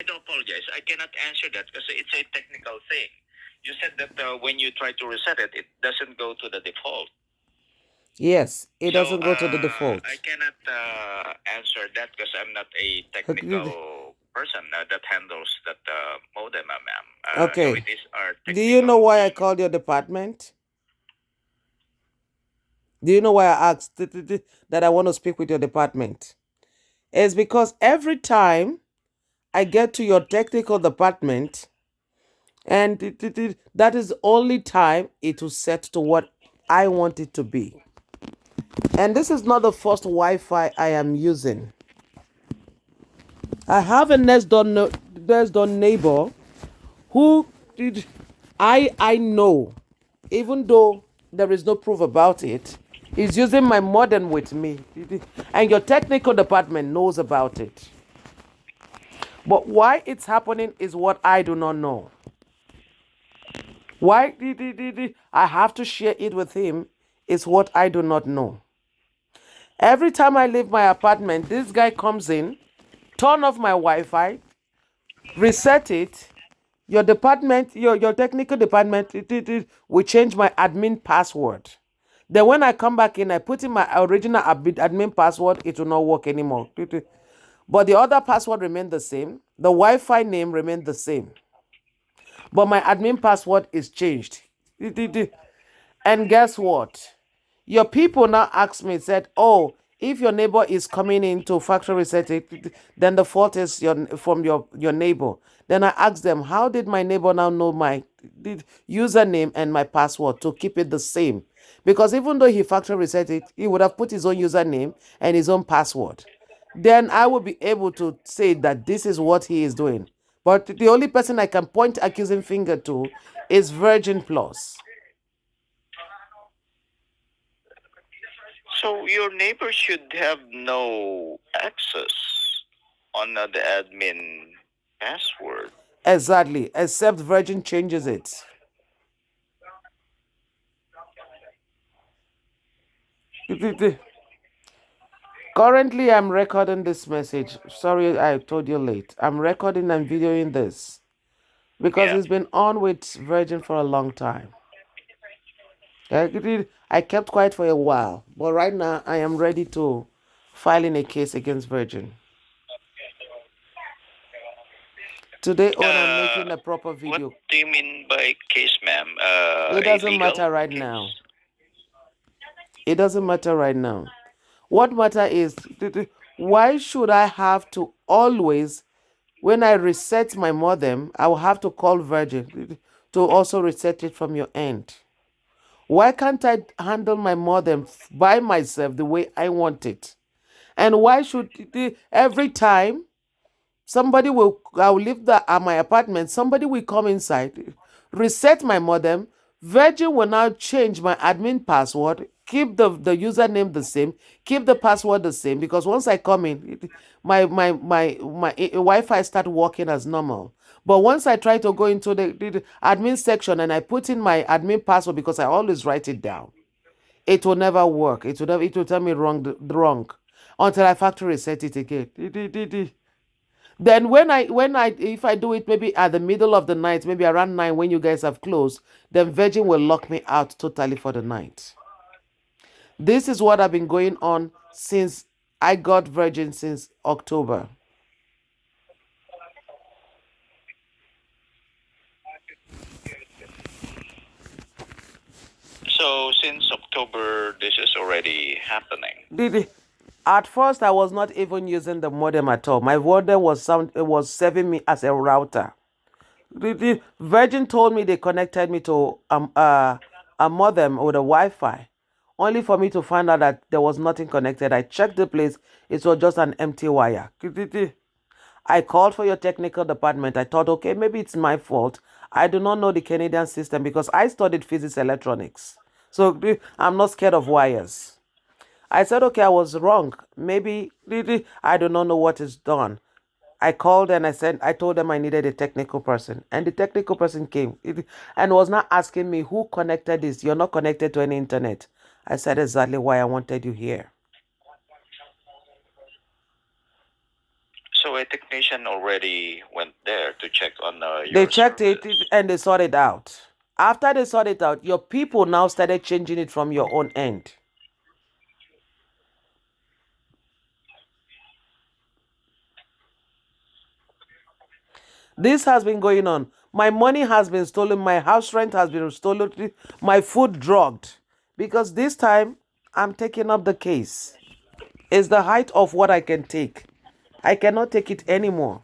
I do apologize. I cannot answer that because it's a technical thing. You said that when you try to reset it, it doesn't go to the default. Yes, it So doesn't go to the I default. cannot answer that because I'm not a Okay. technical person that handles that modem, ma'am. So Okay. it is our Do you know technical why I team. called your department? Do you know why I asked that I want to speak with your department? It's because every time I get to your technical department, and that is the only time it will set to what I want it to be. And this is not the first Wi-Fi I am using. I have a next door neighbor who did I know, even though there is no proof about it, is using my modem with me. And your technical department knows about it. But why it's happening is what I do not know. Why I have to share it with him is what I do not know. Every time I leave my apartment, this guy comes in, turn off my Wi-Fi, reset it. Your department, your technical department, will change my admin password. Then when I come back in, I put in my original admin password, it will not work anymore. But the other password remained the same. The Wi-Fi name remained the same. But my admin password is changed. And guess what? Your people now ask me, said, "Oh, if your neighbor is coming in to factory reset it, then the fault is from your neighbor." Then I asked them, "How did my neighbor now know my username and my password to keep it the same?" Because even though he factory reset it, he would have put his own username and his own password. Then I will be able to say that this is what he is doing. But the only person I can point accusing finger to is Virgin Plus. So your neighbor should have no access on the admin password. Exactly, except Virgin changes it. Currently, I'm recording this message. Sorry, I told you late. I'm recording and videoing this because Yeah. it's been on with Virgin for a long time. I kept quiet for a while, but right now I am ready to file in a case against Virgin. Today on, I'm Uh, making a proper what video. do you mean by case, ma'am? It A doesn't legal matter right case? now. It doesn't matter right now. What matter is why should I have to always, when I reset my modem, I will have to call Virgin to also reset it from your end? Why can't I handle my modem by myself the way I want it? And why should every time I will leave my apartment, somebody will come inside, reset my modem, Virgin will now change my admin password, keep the username the same, keep the password the same, because once I come in, my Wi-Fi start working as normal. But once I try to go into the admin section and I put in my admin password because I always write it down, it will never work. It will tell me wrong until I factory reset it again. Then when I if I do it maybe at the middle of the night, maybe around 9 when you guys have closed, then Virgin will lock me out totally for the night. This is what I've been going on since I got Virgin since October. So since October, this is already happening. At first, I was not even using the modem at all. My modem was serving me as a router. The Virgin told me they connected me to a modem with a Wi-Fi, only for me to find out that there was nothing connected. I checked the place; it was just an empty wire. I called for your technical department. I thought, okay, maybe it's my fault. I do not know the Canadian system because I studied physics electronics, so I'm not scared of wires. I said, okay, I was wrong. Maybe I do not know what is done. I called and I told them I needed a technical person, and the technical person came and was not asking me who connected this. You're not connected to any internet. I said exactly why I wanted you here. So a technician already went there to check on They your checked services. it and they sorted it out. After they sorted it out, your people now started changing it from your own end. This has been going on. My money has been stolen. My house rent has been stolen. My food drugged. Because this time, I'm taking up the case. It's the height of what I can take. I cannot take it anymore.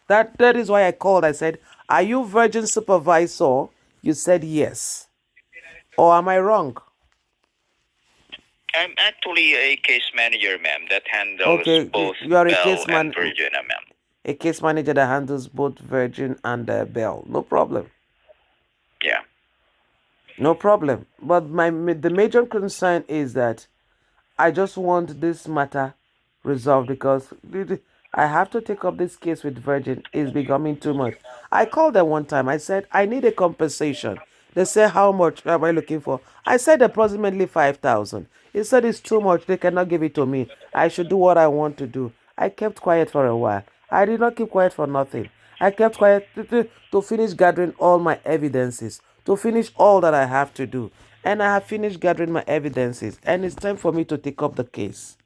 That is why I called. I said, "Are you Virgin Supervisor?" You said yes. Or am I wrong? I'm actually a case manager, ma'am, that handles Okay, both you are Bell and Virgin, ma'am. a case manager that handles both Virgin and Bell. No problem. Yeah. No problem. But the major concern is that I just want this matter resolved because I have to take up this case with Virgin. It's becoming too much. I called them one time. I said, I need a compensation. They said, how much am I looking for? I said approximately 5,000. He said it's too much. They cannot give it to me. I should do what I want to do. I kept quiet for a while. I did not keep quiet for nothing. I kept quiet to finish gathering all my evidences, to finish all that I have to do. And I have finished gathering my evidences, and it's time for me to take up the case.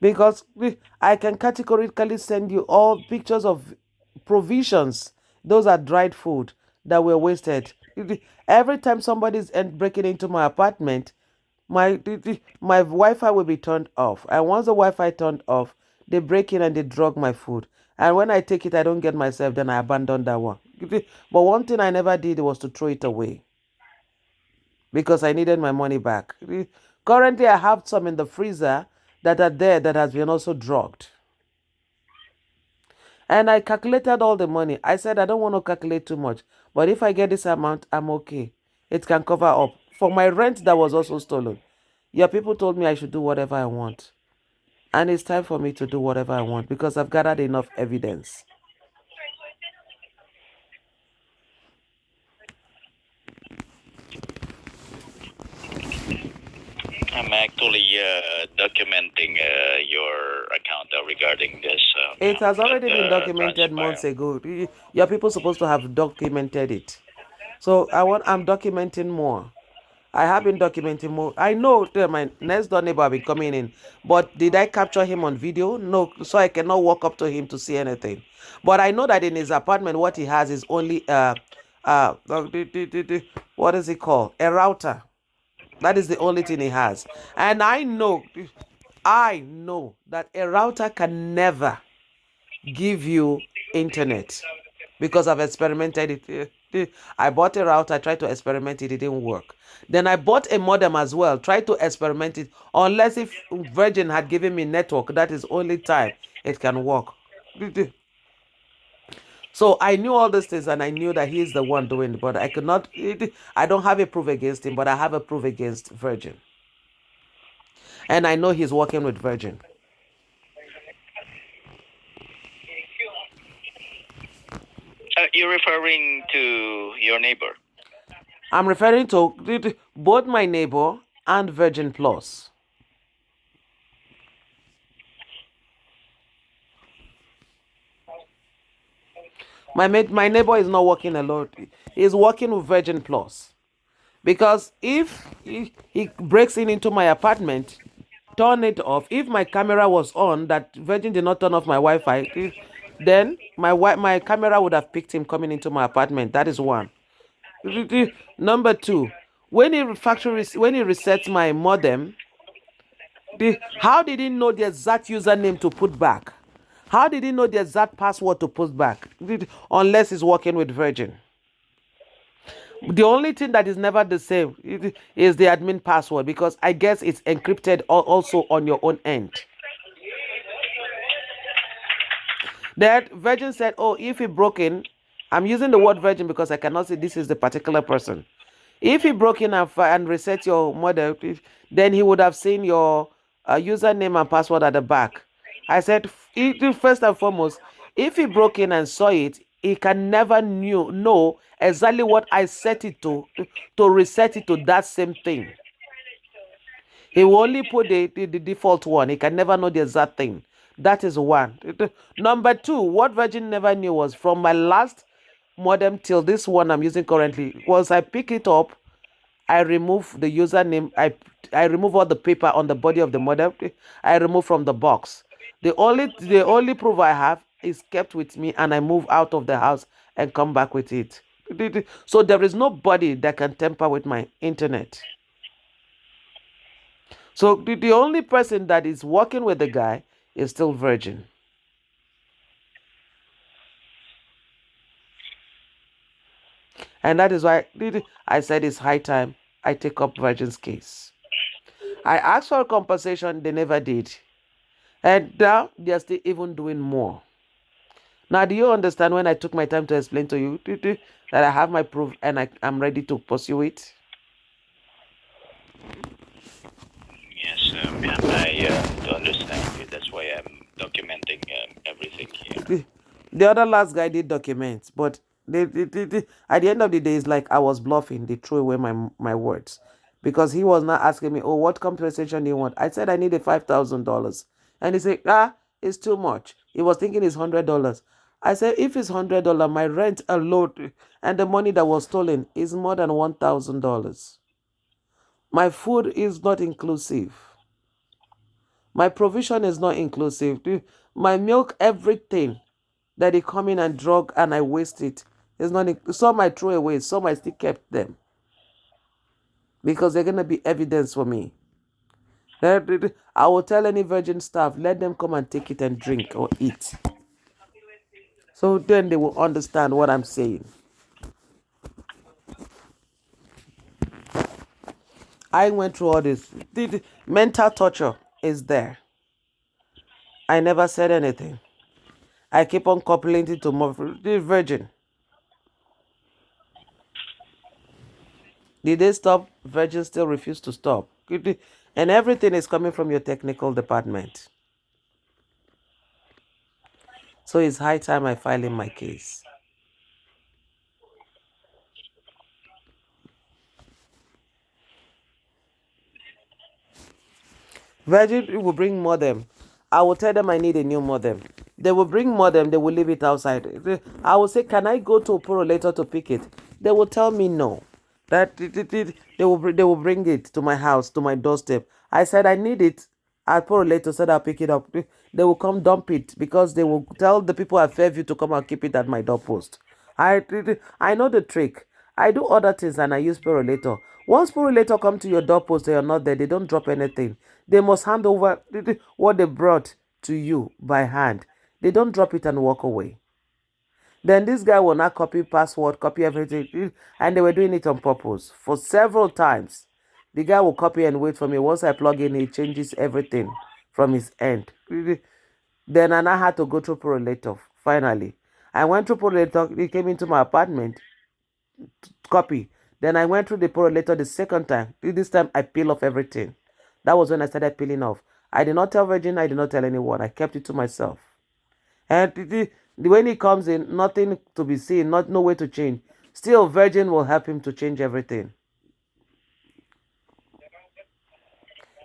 Because I can categorically send you all pictures of provisions. Those are dried food that were wasted. Every time somebody's breaking into my apartment, my Wi-Fi will be turned off. And once the Wi-Fi turned off, they break in and they drug my food. And when I take it, I don't get myself, then I abandon that one. But one thing I never did was to throw it away because I needed my money back. Currently, I have some in the freezer that are there that has been also drugged. And I calculated all the money. I said I don't want to calculate too much, but if I get this amount, I'm okay. It can cover up. For my rent that was also stolen, your people told me I should do whatever I want. And it's time for me to do whatever I want because I've gathered enough evidence. I'm actually documenting your account regarding this It has already been that documented transpired. months ago. Your people supposed to have documented it. So I'm documenting more. I have been documenting more. I know that my next door neighbor will be coming in, but did I capture him on video? No, so I cannot walk up to him to see anything. But I know that in his apartment, what he has is only what is it called? A router. That is the only thing he has. And I know that a router can never give you internet because I've experimented it. I bought a router, I tried to experiment it, it didn't work. Then I bought a modem as well, tried to experiment it. Unless if Virgin had given me network, that is only time it can work. So I knew all these things and I knew that he is the one doing it, but I could not, I don't have a proof against him, but I have a proof against Virgin. And I know he's working with Virgin. You're referring to your neighbor. I'm referring to both my neighbor and Virgin Plus. My neighbor is not working alone. He's working with Virgin Plus. Because if he breaks in into my apartment, turn it off. If my camera was on, that Virgin did not turn off my Wi-Fi, then my camera would have picked him coming into my apartment. That is one. Number two, when he resets my modem, how did he know the exact username to put back? How did he know the exact password to put back? Unless he's working with Virgin. The only thing that is never the same is the admin password because I guess it's encrypted also on your own end. That Virgin said, oh, if he broke in, I'm using the word Virgin because I cannot say this is the particular person. If he broke in and reset your model, then he would have seen your username and password at the back. I said, first and foremost, if he broke in and saw it, he can never know exactly what I set it to reset it to that same thing. He will only put the default one. He can never know the exact thing. That is one. Number two, what Virgin never knew was from my last modem till this one I'm using currently was I pick it up, I remove the username, I remove all the paper on the body of the modem, I remove from the box. The only proof I have is kept with me, and I move out of the house and come back with it. So there is nobody that can tamper with my internet. So the only person that is working with the guy is still Virgin. And that is why I said it's high time I take up Virgin's case. I asked for a compensation, they never did. And now they're still even doing more. Now, do you understand when I took my time to explain to you that I have my proof and I'm ready to pursue it? Yes, ma'am, I do understand you. That's why I'm documenting everything here. The other last guy did documents, but at the end of the day, it's like I was bluffing. They threw away my words because he was not asking me, "Oh, what compensation do you want?" I said I needed $5,000, and he said, it's too much. He was thinking it's $100. I said, if it's $100, my rent alone and the money that was stolen is more than $1,000. My food is not inclusive. My provision is not inclusive. My milk, everything that they come in and drug and I waste it. It's not. Some I throw away. Some I still kept them because they're gonna be evidence for me. I will tell any virgin staff, let them come and take it and drink or eat. So then they will understand what I'm saying. I went through all this. The mental torture is there. I never said anything. I keep on coupling it to the virgin. Did they stop? Virgin still refuse to stop. And everything is coming from your technical department. So it's high time I file in my case. Virgin will bring modem. I will tell them I need a new modem. They will bring modem, they will leave it outside. I will say, can I go to Oporo later to pick it? They will tell me no. That they will bring it to my house, to my doorstep. I said I need it. I'll Oporo later, said I'll pick it up. They will come dump it because they will tell the people at Fairview to come and keep it at my doorpost. I know the trick. I do other things and I use Perolator. Once Perolator come to your doorpost, they are not there. They don't drop anything. They must hand over what they brought to you by hand. They don't drop it and walk away. Then this guy will not copy password, copy everything, and they were doing it on purpose for several times. The guy will copy and wait for me. Once I plug in, he changes everything from his end. Then I now had to go through Perolator. Finally, I went through Perolator. He came into my apartment copy. Then I went through the Perolator the second time. This time I peel off everything. That was when I started peeling off. I did not tell Virgin, I did not tell anyone. I kept it to myself. And when he comes in, nothing to be seen, not no way to change. Still, Virgin will help him to change everything.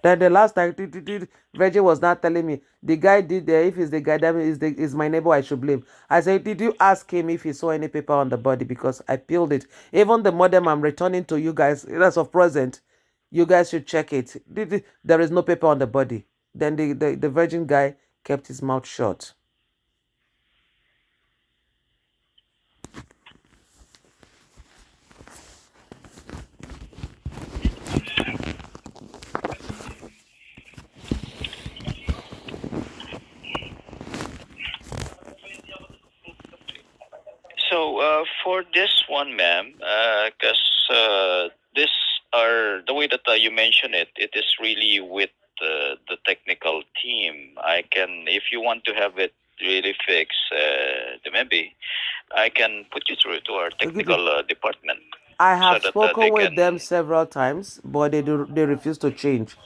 Then the last time, Virgin was not telling me the guy did there. If it's the guy, that means is my neighbor. I should blame. I said, did you ask him if he saw any paper on the body? Because I peeled it. Even the modem I'm returning to you guys, as of present, you guys should check it. There is no paper on the body. Then the Virgin guy kept his mouth shut. So for this one, ma'am, because this are the way that you mention it, it is really with the technical team. I can, if you want to have it really fixed, maybe I can put you through to our technical department I so have that spoken they with them can. several times, but they refuse to change.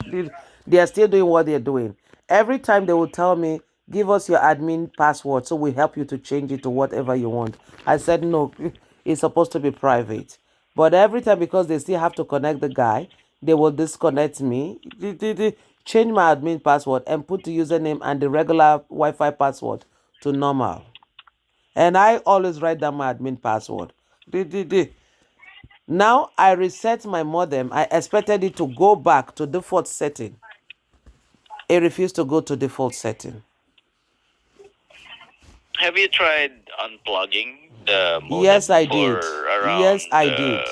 They are still doing what they're doing. Every time they will tell me, "Give us your admin password, so we help you to change it to whatever you want." I said, "No, it's supposed to be private." But every time, because they still have to connect the guy, they will disconnect me change my admin password and put the username and the regular Wi-Fi password to normal. And I always write down my admin password. Now I reset my modem. I expected it to go back to default setting. It refused to go to default setting. Have you tried unplugging the Yes, modem I did. for Yes, around I did.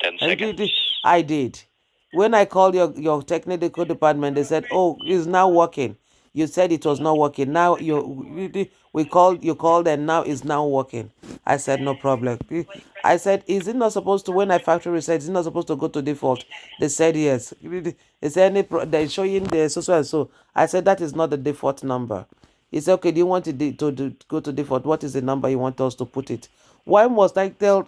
10 And seconds? I did. When I called your technical department, they said, "Oh, it's now working." You said it was not working. Now you called and now it's now working. I said no problem. I said, "Is it not supposed to when I factory reset? Is it not supposed to go to default?" They said yes. Is there any they're showing the so and so? I said that is not the default number. He said, okay, do you want it to go to default? What is the number you want us to put it? Why must I tell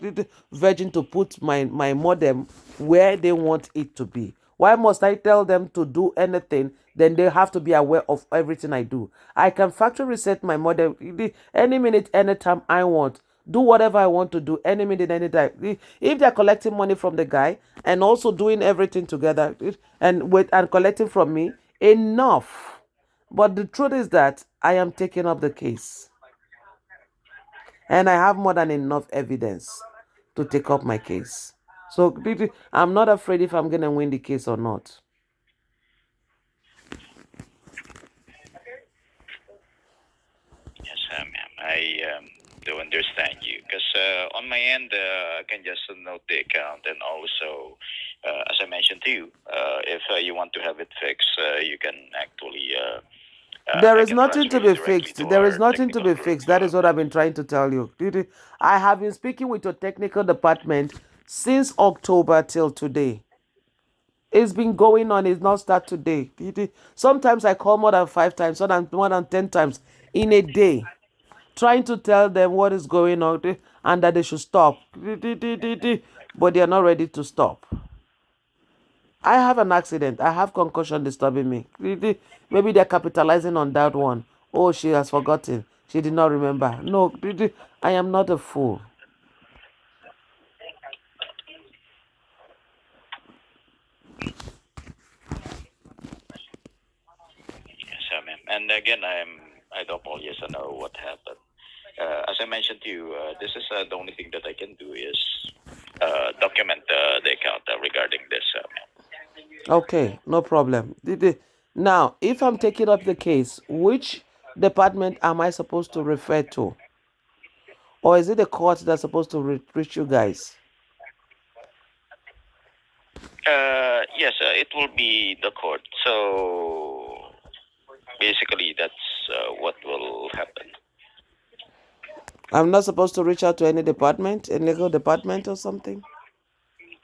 Virgin to put my modem where they want it to be? Why must I tell them to do anything? Then they have to be aware of everything I do. I can factory reset my modem any minute, anytime I want. Do whatever I want to do any minute, anytime. If they're collecting money from the guy and also doing everything together and collecting from me, enough. But the truth is that I am taking up the case. And I have more than enough evidence to take up my case. So I'm not afraid if I'm going to win the case or not. Yes, ma'am. I do understand you because on my end, I can just note the account and also, as I mentioned to you, if you want to have it fixed, you can actually There I is can nothing transfer to you be directly to fixed. There is our nothing to technical be group. fixed. That is what I've been trying to tell you. I have been speaking with your technical department since October till today. It's been going on. It's not start today. Sometimes I call more than 5 times, sometimes more than 10 times in a day, trying to tell them what is going on and that they should stop. But they are not ready to stop. I have an accident. I have concussion disturbing me. Maybe they're capitalizing on that one. Oh, she has forgotten. She did not remember. No, I am not a fool. Yes, ma'am. And again, I do apologize. I know what happened. As I mentioned to you, this is the only thing that I can do is document the account regarding this. Okay, no problem. Now, if I'm taking up the case, which department am I supposed to refer to? Or is it the court that's supposed to reach you guys? Yes, it will be the court. So basically, that's what will happen. I'm not supposed to reach out to any department, any legal department or something?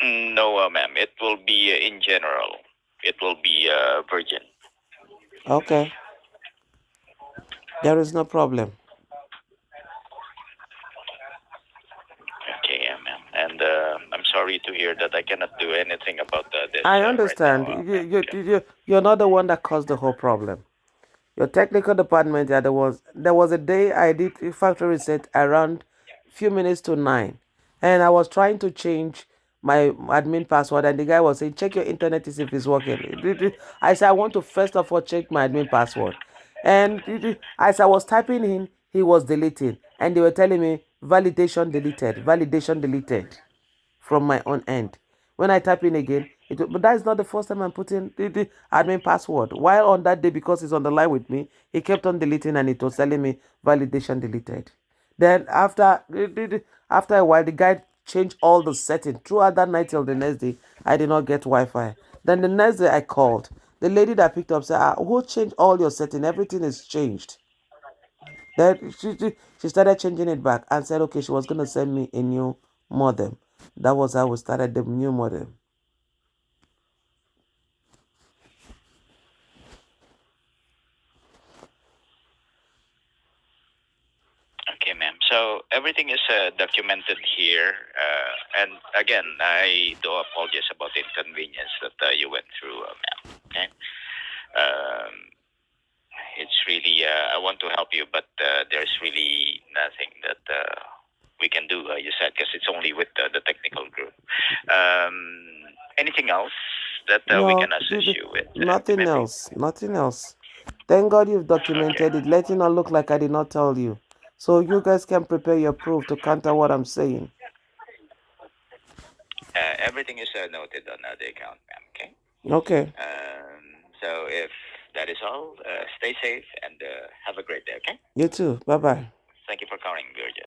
No, ma'am. It will be in general. It will be virgin. Okay, there is no problem. Okay, ma'am. And I'm sorry to hear that I cannot do anything about this I right now, understand. ma'am. Okay. You're not the one that caused the whole problem. Your technical department, yeah, there was a day I did a factory reset around few minutes to 9, and I was trying to change my admin password, and the guy was saying, "Check your internet to see if it's working." I said, "I want to first of all check my admin password," and as I was typing in, he was deleting, and they were telling me validation deleted from my own end. When I type in again, but that is not the first time I'm putting the admin password. While on that day, because he's on the line with me, he kept on deleting and it was telling me validation deleted. Then after a while, the guy changed all the settings throughout that night till the next day. I did not get Wi-Fi. Then the next day I called. The lady that picked up said, "Who changed all your settings? Everything is changed." Then she started changing it back and said, okay, she was going to send me a new modem. That was how we started the new modem. Okay, ma'am. So everything is documented here. And again, I do apologize about the inconvenience that you went through, ma'am. Okay. Um, it's really, I want to help you, but there's really nothing that we can do, you said, because it's only with the technical group. Anything else? that we No, can assist you with, nothing maybe? else. Nothing else. Thank God you've Okay. documented it. Let it not look like I did not tell you. So you guys can prepare your proof to counter what I'm saying. Everything is noted on the account, ma'am. Okay. Okay. So if that is all, stay safe and have a great day. Okay. You too. Bye bye. Thank you for calling, Virgin.